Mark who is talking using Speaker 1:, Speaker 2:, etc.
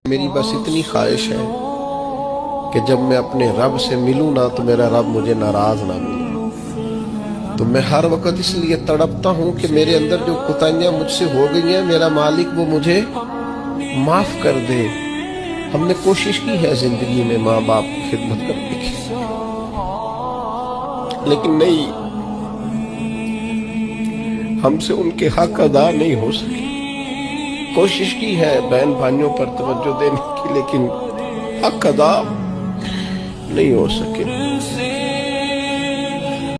Speaker 1: मेरी बस इतनी ख्वाहिश है कि जब मैं अपने रब से मिलूं ना तो मेरा रब मुझे नाराज ना मिले। तो मैं हर वक्त इसलिए तड़पता हूं कि मेरे अंदर जो कुताइयां मुझसे हो गई हैं, मेरा मालिक वो मुझे माफ कर दे। हमने कोशिश की है जिंदगी में माँ बाप की खिदमत करने की, लेकिन नहीं, हमसे उनके हक अदा नहीं हो सके। कोशिश की है बहन भाइयों पर तवज्जो देने की, लेकिन हक अदा नहीं हो सके।